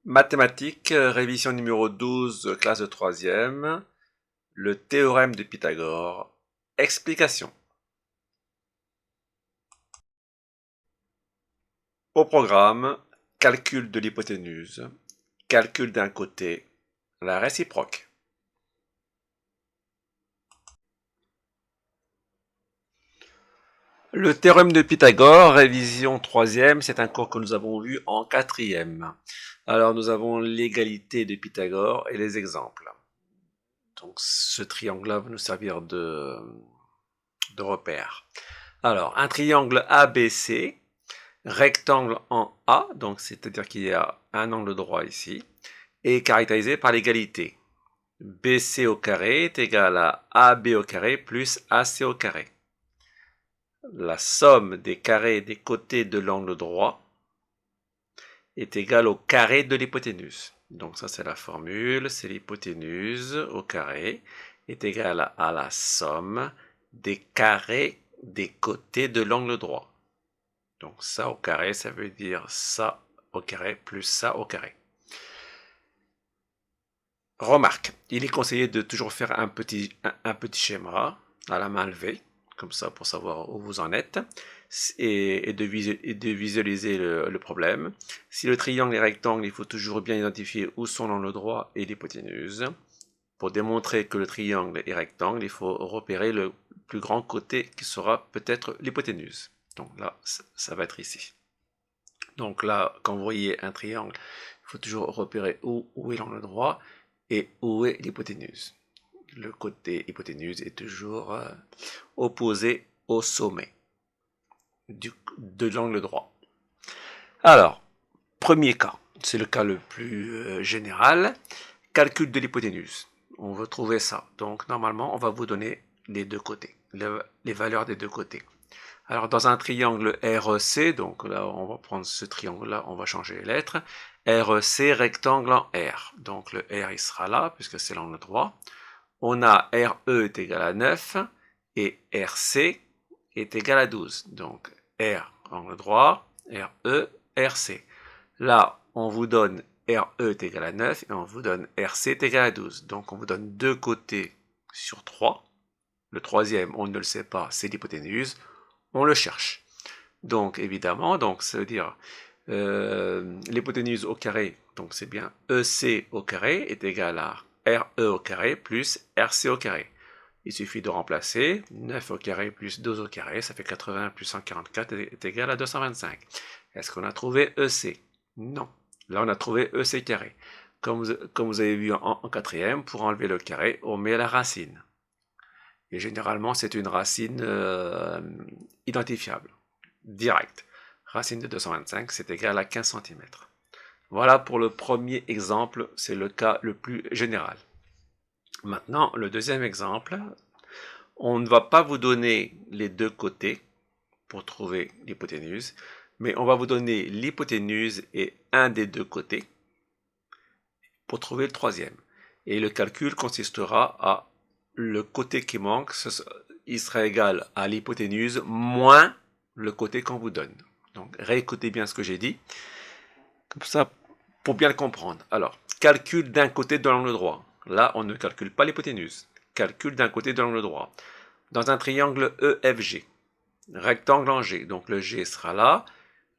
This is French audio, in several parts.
Mathématiques, révision numéro 12, classe de troisième. Le théorème de Pythagore. Explication. Au programme, calcul de l'hypoténuse, calcul d'un côté, la réciproque. Le théorème de Pythagore, révision troisième, c'est un cours que nous avons vu en quatrième. Alors nous avons l'égalité de Pythagore et les exemples. Donc ce triangle-là va nous servir de repère. Alors, un triangle ABC, rectangle en A, donc c'est-à-dire qu'il y a un angle droit ici, est caractérisé par l'égalité. BC au carré est égal à AB au carré plus AC au carré. La somme des carrés des côtés de l'angle droit est égale au carré de l'hypoténuse. Donc ça c'est la formule, c'est l'hypoténuse au carré est égale à la somme des carrés des côtés de l'angle droit. Donc ça au carré, ça veut dire ça au carré plus ça au carré. Remarque, il est conseillé de toujours faire un petit schéma à la main levée, comme ça pour savoir où vous en êtes, et de visualiser le problème. Si le triangle est rectangle, il faut toujours bien identifier où sont l'angle droit et l'hypoténuse. Pour démontrer que le triangle est rectangle, il faut repérer le plus grand côté qui sera peut-être l'hypoténuse. Donc là, ça va être ici. Donc là, quand vous voyez un triangle, il faut toujours repérer où est l'angle droit et où est l'hypoténuse. Le côté hypoténuse est toujours opposé au sommet de l'angle droit. Alors, premier cas, c'est le cas le plus général, calcul de l'hypoténuse. On veut trouver ça. Donc normalement, on va vous donner les deux côtés, les valeurs des deux côtés. Alors dans un triangle REC, donc là on va prendre ce triangle-là, on va changer les lettres. REC, rectangle en R. Donc le R il sera là, puisque c'est l'angle droit. On a RE est égal à 9 et RC est égal à 12. Donc R, angle droit, RE, RC. Là, on vous donne RE est égal à 9 et on vous donne RC est égal à 12. Donc on vous donne deux côtés sur 3. Le troisième, on ne le sait pas, c'est l'hypoténuse. On le cherche. Donc évidemment, donc ça veut dire l'hypoténuse au carré, donc c'est bien EC au carré est égal à RE au carré plus RC au carré. Il suffit de remplacer 9 au carré plus 12 au carré, ça fait 80 plus 144 est égal à 225. Est-ce qu'on a trouvé EC? Non. Là, on a trouvé EC carré. Comme vous avez vu en quatrième, pour enlever le carré, on met la racine. Et généralement, c'est une racine identifiable, directe. Racine de 225, c'est égal à 15 cm. Voilà pour le premier exemple, c'est le cas le plus général. Maintenant, le deuxième exemple, on ne va pas vous donner les deux côtés pour trouver l'hypoténuse, mais on va vous donner l'hypoténuse et un des deux côtés pour trouver le troisième. Et le calcul consistera à le côté qui manque, il sera égal à l'hypoténuse moins le côté qu'on vous donne. Donc réécoutez bien ce que j'ai dit, comme ça pour bien le comprendre. Alors, calcul d'un côté de l'angle droit. Là, on ne calcule pas l'hypoténuse. Calcul d'un côté de l'angle droit. Dans un triangle EFG, rectangle en G, donc le G sera là,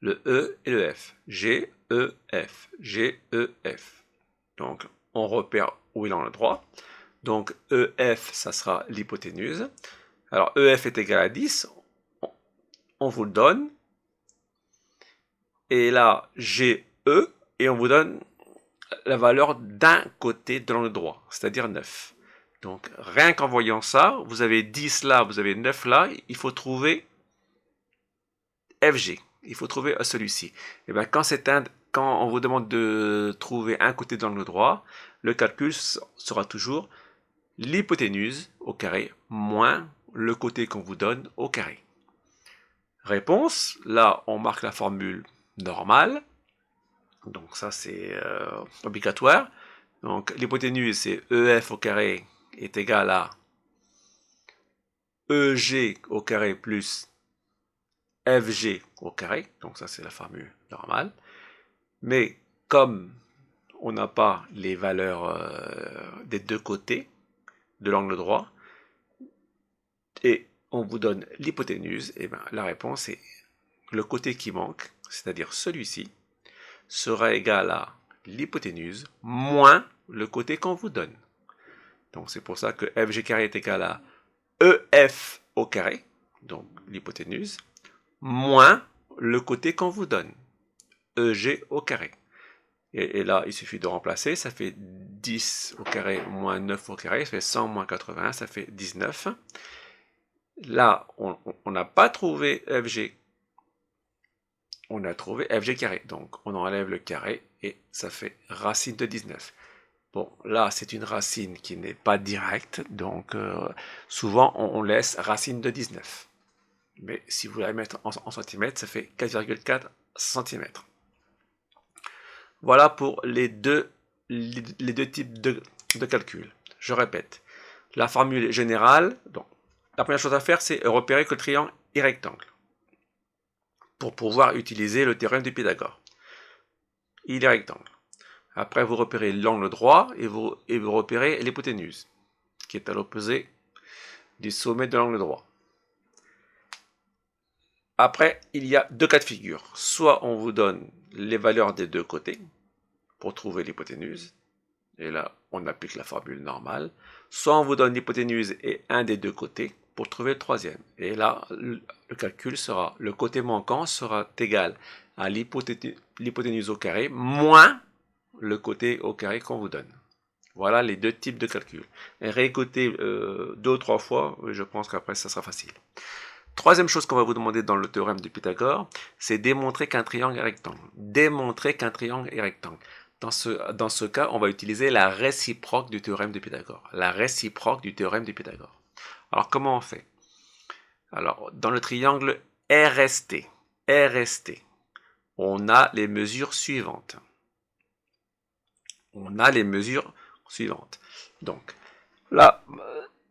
le E et le F. G, E, F. G, E, F. Donc, on repère où est l'angle droit. Donc, EF, ça sera l'hypoténuse. Alors, EF est égal à 10. On vous le donne. Et là, GE, et on vous donne la valeur d'un côté de l'angle droit, c'est-à-dire 9. Donc, rien qu'en voyant ça, vous avez 10 là, vous avez 9 là, il faut trouver FG. Il faut trouver celui-ci. Et bien, quand on vous demande de trouver un côté de l'angle droit, le calcul sera toujours l'hypoténuse au carré moins le côté qu'on vous donne au carré. Réponse, là on marque la formule normale, donc ça c'est obligatoire. Donc l'hypoténuse c'est EF au carré est égal à EG au carré plus FG au carré, donc ça c'est la formule normale. Mais comme on n'a pas les valeurs des deux côtés de l'angle droit, et on vous donne l'hypoténuse, et bien la réponse est le côté qui manque, c'est-à-dire celui-ci, sera égal à l'hypoténuse moins le côté qu'on vous donne. Donc c'est pour ça que FG carré est égal à EF au carré, donc l'hypoténuse, moins le côté qu'on vous donne, EG au carré. Et là, il suffit de remplacer, ça fait 10 au carré moins 9 au carré, ça fait 100 moins 80, ça fait 19. Là, on n'a pas trouvé FG, on a trouvé FG carré. Donc, on enlève le carré et ça fait racine de 19. Bon, là, c'est une racine qui n'est pas directe, donc souvent, on laisse racine de 19. Mais si vous la mettez en centimètres, ça fait 4,4 cm. Voilà pour les deux types de calcul. Je répète, la formule générale, donc, la première chose à faire, c'est repérer que le triangle est rectangle pour pouvoir utiliser le théorème de Pythagore. Il est rectangle. Après, vous repérez l'angle droit et vous repérez l'hypoténuse, qui est à l'opposé du sommet de l'angle droit. Après, il y a deux cas de figure. Soit on vous donne les valeurs des deux côtés pour trouver l'hypoténuse, et là, on applique la formule normale. Soit on vous donne l'hypoténuse et un des deux côtés pour trouver le troisième. Et là, le calcul sera, le côté manquant sera égal à l'hypoténuse au carré moins le côté au carré qu'on vous donne. Voilà les deux types de calcul. Et réécoutez 2 ou 3 fois, je pense qu'après ça sera facile. Troisième chose qu'on va vous demander dans le théorème de Pythagore, c'est démontrer qu'un triangle est rectangle. Démontrer qu'un triangle est rectangle. Dans ce cas, on va utiliser la réciproque du théorème de Pythagore. La réciproque du théorème de Pythagore. Alors, comment on fait? Alors, dans le triangle RST, on a les mesures suivantes. Donc, là,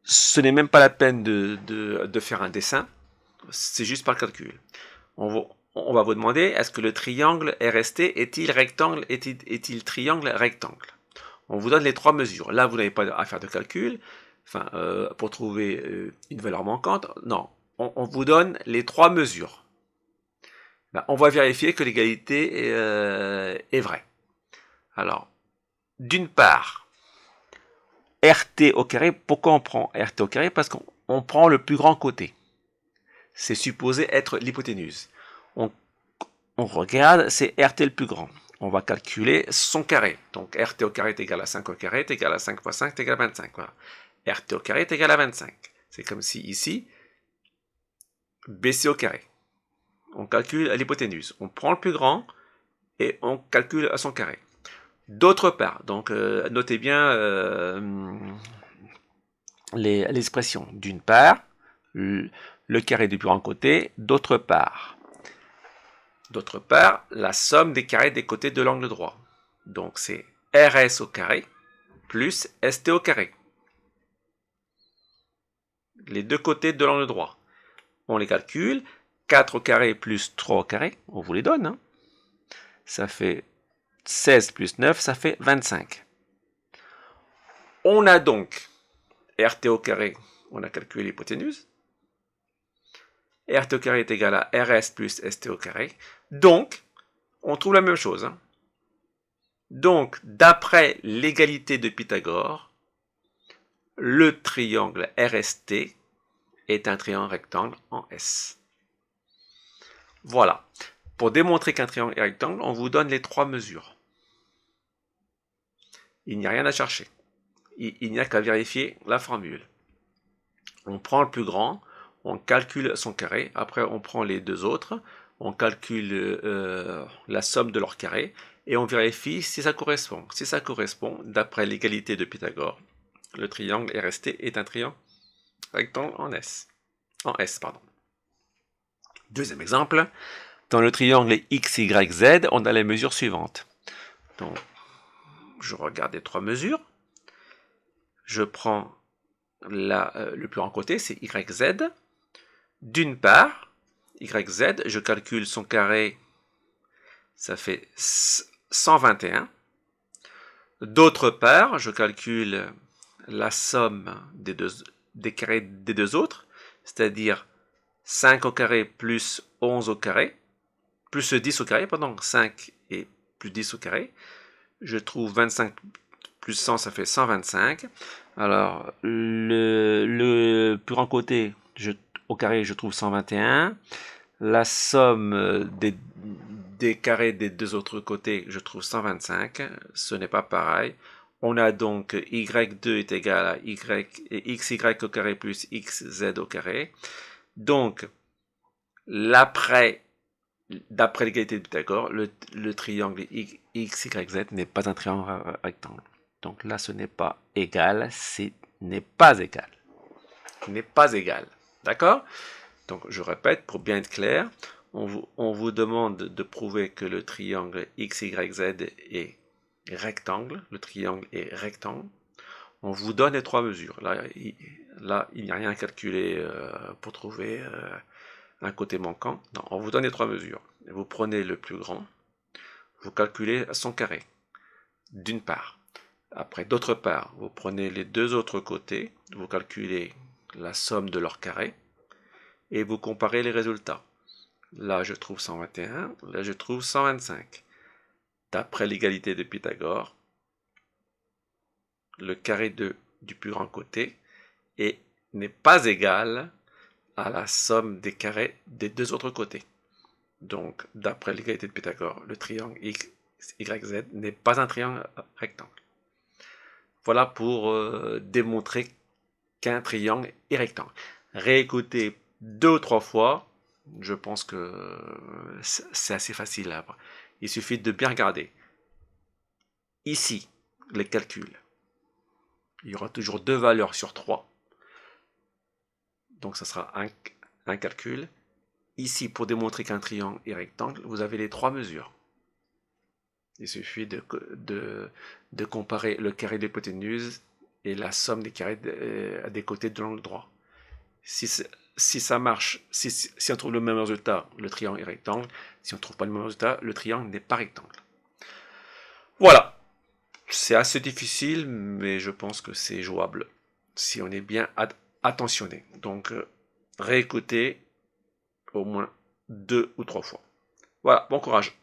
ce n'est même pas la peine de faire un dessin. C'est juste par calcul. On va vous demander, est-ce que le triangle RST est-il rectangle, est-il triangle rectangle? On vous donne les trois mesures. Là, vous n'avez pas à faire de calcul, pour trouver une valeur manquante. Non, on vous donne les trois mesures. Ben, on va vérifier que l'égalité est vraie. Alors, d'une part, RT au carré, pourquoi on prend RT au carré? Parce qu'on prend le plus grand côté. C'est supposé être l'hypoténuse. On regarde, c'est RT le plus grand. On va calculer son carré. Donc RT au carré est égal à 5 au carré est égal à 5 fois 5 est égal à 25. Voilà. RT au carré est égal à 25. C'est comme si ici, BC au carré. On calcule l'hypoténuse. On prend le plus grand et on calcule son carré. D'autre part, donc notez bien les expressions. D'une part, le carré du plus grand côté. D'autre part, la somme des carrés des côtés de l'angle droit. Donc c'est RS au carré plus ST au carré. Les deux côtés de l'angle droit. On les calcule. 4 au carré plus 3 au carré, on vous les donne. Hein. Ça fait 16 plus 9, ça fait 25. On a donc RT au carré, on a calculé l'hypoténuse. RT au carré est égal à RS plus ST au carré. Donc, on trouve la même chose. Hein. Donc, d'après l'égalité de Pythagore, le triangle RST est un triangle rectangle en S. Voilà. Pour démontrer qu'un triangle est rectangle, on vous donne les trois mesures. Il n'y a rien à chercher. Il n'y a qu'à vérifier la formule. On prend le plus grand, on calcule son carré, après on prend les deux autres, on calcule la somme de leur carré, et on vérifie si ça correspond. Si ça correspond, d'après l'égalité de Pythagore, le triangle RST est un triangle rectangle en S. Deuxième exemple, dans le triangle XYZ, on a les mesures suivantes. Donc, je regarde les trois mesures. Je prends le plus grand côté, c'est YZ. D'une part, YZ, je calcule son carré, ça fait 121. D'autre part, je calcule la somme des carrés des deux autres, c'est-à-dire 5 au carré plus 11 au carré, plus 10 au carré, pardon, 5 et plus 10 au carré. Je trouve 25 plus 100, ça fait 125. Alors, le plus grand côté, au carré, je trouve 121. La somme des carrés des deux autres côtés, je trouve 125. Ce n'est pas pareil. On a donc y2 est égal à y et xy au carré plus xz au carré. Donc, d'après l'égalité de Pythagore, le triangle XYZ n'est pas un triangle rectangle. Donc là, ce n'est pas égal, ce n'est pas égal. N'est pas égal. D'accord? Donc je répète, pour bien être clair, on vous demande de prouver que le triangle XYZ est rectangle. Le triangle est rectangle. On vous donne les trois mesures. Là, il n'y a rien à calculer pour trouver un côté manquant. Non, on vous donne les trois mesures. Vous prenez le plus grand, vous calculez son carré, d'une part. Après, d'autre part, vous prenez les deux autres côtés, vous calculez la somme de leurs carrés, et vous comparez les résultats. Là, je trouve 121, là, je trouve 125. D'après l'égalité de Pythagore, le carré du plus grand côté n'est pas égal à la somme des carrés des deux autres côtés. Donc, d'après l'égalité de Pythagore, le triangle XYZ n'est pas un triangle rectangle. Voilà pour démontrer qu'un triangle est rectangle. Réécoutez 2 ou 3 fois, je pense que c'est assez facile là. Il suffit de bien regarder. Ici, les calculs. Il y aura toujours 2 valeurs sur 3. Donc ça sera un calcul. Ici, pour démontrer qu'un triangle est rectangle, vous avez les 3 mesures. Il suffit de comparer le carré de l'hypoténuse et la somme des carrés des côtés de l'angle droit. Si ça marche, si on trouve le même résultat, le triangle est rectangle. Si on ne trouve pas le même résultat, le triangle n'est pas rectangle. Voilà. C'est assez difficile, mais je pense que c'est jouable si on est bien attentionné. Donc, réécoutez au moins 2 ou 3 fois. Voilà, bon courage.